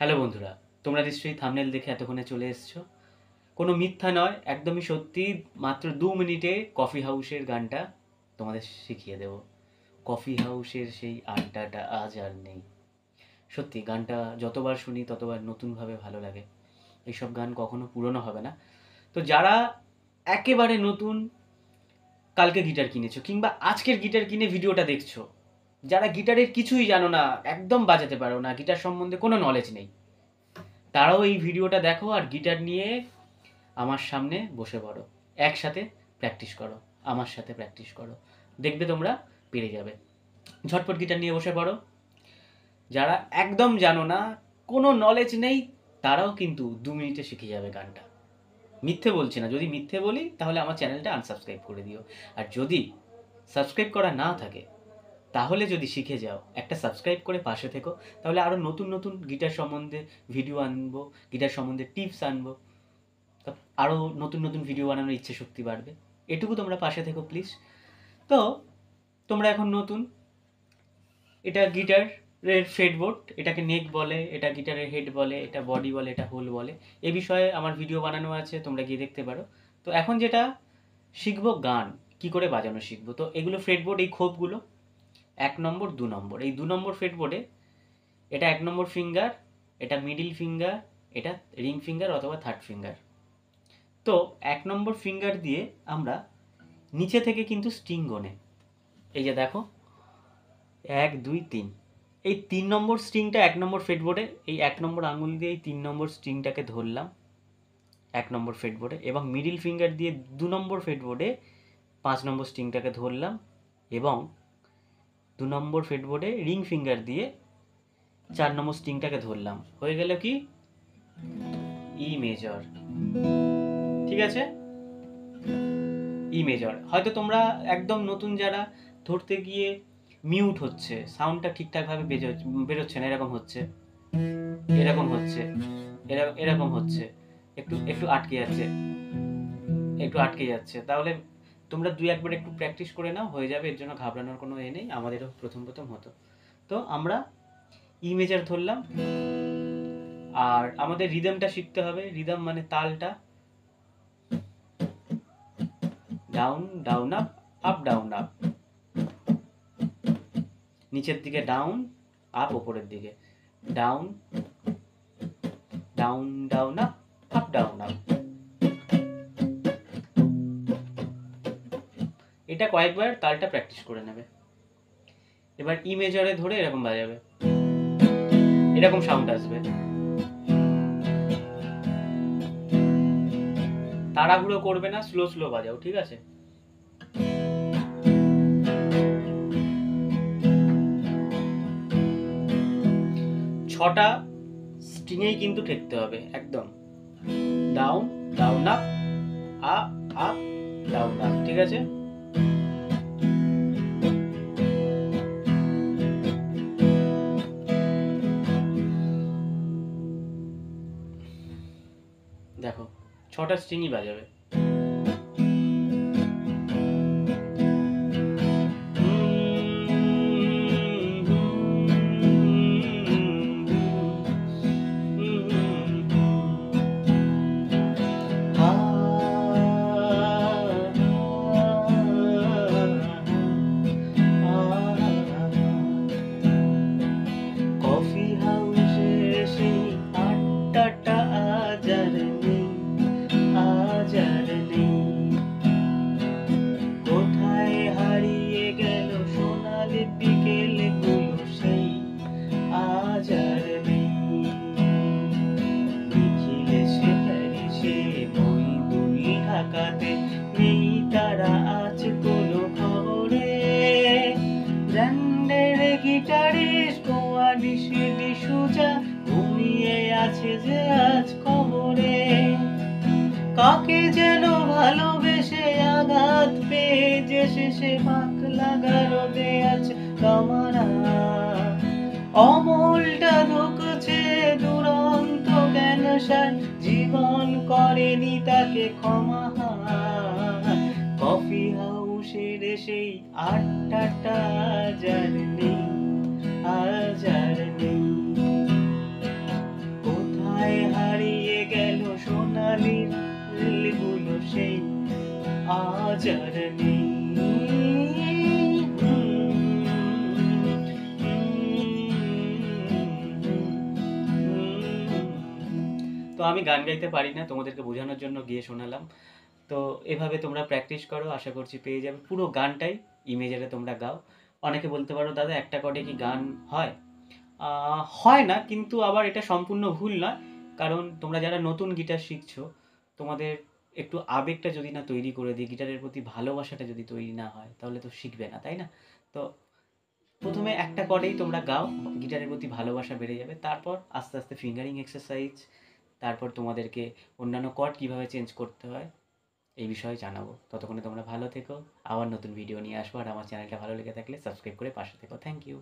Hello বন্ধুরা, তোমরা নিশ্চয়ই থাম্বনেল দেখে এতক্ষণে চলে এসেছো। কোনো মিথ্যা নয়, একদমই সত্যি। মাত্র 2 মিনিটে কফি হাউসের গানটা তোমাদের শিখিয়ে দেব। কফি হাউসের সেই আড্ডাটা আজ আর নেই। সত্যি গানটা যতবার শুনি ততবার নতুনভাবে ভালো লাগে। এইসব গান কখনো পুরনো হবে না। তো যারা একেবারে নতুন, কালকে গিটার কিনেছো কিংবা আজকের গিটার কিনে ভিডিওটা দেখছো, যারা গিটারের কিছুই জানো না, একদম বাজাতে পারো না, গিটার সম্বন্ধে কোনো নলেজ নেই, তারাও এই ভিডিওটা দেখো আর গিটার নিয়ে আমার সামনে বসে পড়ো। একসাথে প্র্যাকটিস করো, আমার সাথে প্র্যাকটিস করো, দেখবে তোমরা পেরে যাবে। ঝটপট গিটার নিয়ে বসে পড়ো। যারা একদম জানো না, কোনো নলেজ নেই, তারাও কিন্তু 2 মিনিটে শিখে যাবে গানটা। মিথ্যে বলছি না, যদি মিথ্যে বলি তাহলে আমার চ্যানেলটা আনসাবস্ক্রাইব করে দিও। আর যদি সাবস্ক্রাইব করা না থাকে, তাহলে যদি শিখে যাও, একটা সাবস্ক্রাইব করে পাশে থেকো, তাহলে আরও নতুন নতুন গিটার সম্বন্ধে ভিডিও আনবো, গিটার সম্বন্ধে টিপস আনবো, আরও নতুন নতুন ভিডিও বানানোর ইচ্ছে শক্তি বাড়বে। এটুকু তোমরা পাশে থেকো প্লিজ। তো তোমরা এখন নতুন, এটা গিটারের ফ্রেটবোর্ড, এটাকে নেক বলে, এটা গিটারের হেড বলে, এটা বডি বলে, এটা হোল বলে। এ বিষয়ে আমার ভিডিও বানানো আছে, তোমরা গিয়ে দেখতে পারো। তো এখন যেটা শিখবো, গান কি করে বাজানো শিখবো। তো এগুলো ফ্রেটবোর্ড, এই খোপগুলো 1 নম্বর 2 নম্বর, এই 2 নম্বর ফ্রেটবোর্ডে এটা 1 নম্বর ফিঙ্গার, এটা মিডিল ফিঙ্গার, এটা রিং ফিঙ্গার অথবা থার্ড ফিঙ্গার। তো 1 নম্বর ফিঙ্গার দিয়ে আমরা নিচে থেকে কিন্তু স্ট্রিং গোনে, এই যে দেখো 1 2 3, এই 3 নম্বর স্ট্রিংটা 1 নম্বর ফ্রেটবোর্ডে, এই 1 নম্বর আঙুল দিয়ে এই 3 নম্বর স্ট্রিংটাকে ধরলাম 1 নম্বর ফ্রেটবোর্ডে, এবং মিডিল ফিঙ্গার দিয়ে 2 নম্বর ফ্রেটবোর্ডে 5 নম্বর স্ট্রিংটাকে ধরলাম, এবং 2 নম্বর ফ্রেটবোর্ডে রিং ফিঙ্গার দিয়ে 4 নম্বর স্ট্রিংটাকে ধরলাম। হয়ে গেল কি ই মেজর। ঠিক আছে, ই মেজর। হয়তো তোমরা একদম নতুন যারা, ধরতে গিয়ে মিউট হচ্ছে, সাউন্ডটা ঠিকঠাকভাবে বেরোচ্ছে না, এরকম হচ্ছে, এরকম হচ্ছে, এরকম হচ্ছে, একটু একটু আটকে যাচ্ছে, একটু আটকে যাচ্ছে। তাহলে তোমরা 2-1বার একটু প্র্যাকটিস করে নাও, হয়ে যাবে। এর জন্য ঘাবড়ানোর কোনো এ নেই, আমাদেরও প্রথম প্রথম হতো। তো আমরা ই মেজর ধরলাম, আর আমাদের রিদমটা শিখতে হবে। রিদম মানে তালটা, down down up, up down up, নিচের দিকে ডাউন, আপ ওপরের দিকে, down down down up, up down up. এটা কয়েকবার তালটা প্র্যাকটিস করে নেবে। এবার ই মেজরে ধরে এরকম বাজাবে, এরকম সাউন্ড আসবে। তাড়াহুড়ো করবে না, স্লো স্লো বাজাও, ঠিক আছে? ছটা স্ট্রিংয়েই কিন্তু ঠেকতে হবে একদম। Down down up, up up down up, ঠিক আছে? দেখো 6টা স্ট্রিংই বাজাবে। কফি হাউসের সেই আড্ডাটা আজ আর নেই, আজ আর নেই। কোথায় হারিয়ে গেল সোনালি বিকেলগুলো সেই, আজ আর নেই। নিখিল এসে প্যারিসে, মইদুল ঢাকাতে, নেই তারা আজ কোনো খবরে। ব্র্যান্ডের গিটারিস্ট সুজা ঘুমিয়ে আছে যে আজ খবরে। কাকে যেন ভালোবেসে আঘাত পেয়ে যে শেষে পাক লাগার রোদে আছে কামারা। অমলটা ঢুকছে দুরন্ত ক্যান্সার, জীবন করেনি তাকে ক্ষমা। কফি হাউসের সেই আড্ডাটা আজ আর নেই, আজ আর নেই। সেই আজ আর নেই। তো আমি গান গাইতে পারি না, তোমাদেরকে বোঝানোর জন্য গিয়ে শোনালাম। তো এভাবে তোমরা প্র্যাকটিস করো, আশা করছি পেয়ে যাবে। পুরো গানটাই ইমেজারে তোমরা গাও। অনেকে বলতে পারো দাদা একটা কর্ডে কি গান হয়? হয় না, কিন্তু আবার এটা সম্পূর্ণ ভুল নয়। কারণ তোমরা যারা নতুন গিটার শিখছো, তোমাদের একটু আবেগটা যদি না তৈরি করে দিই, গিটারের প্রতি ভালোবাসাটা যদি তৈরি না হয়, তাহলে তো শিখবে না, তাই না? তো প্রথমে একটা কর্ডেই তোমরা গাও, গিটারের প্রতি ভালোবাসা বেড়ে যাবে। তারপর আস্তে আস্তে ফিঙ্গারিং এক্সারসাইজ, তারপর তোমাদেরকে অন্যান্য কর্ড কীভাবে চেঞ্জ করতে হয় এই বিষয়ে জানাবো। ততক্ষণে তোমরা ভালো থেকো, আবার নতুন ভিডিও নিয়ে আসবো। আর আমার চ্যানেলটা ভালো লেগে থাকলে সাবস্ক্রাইব করে পাশে থেকো। Thank you.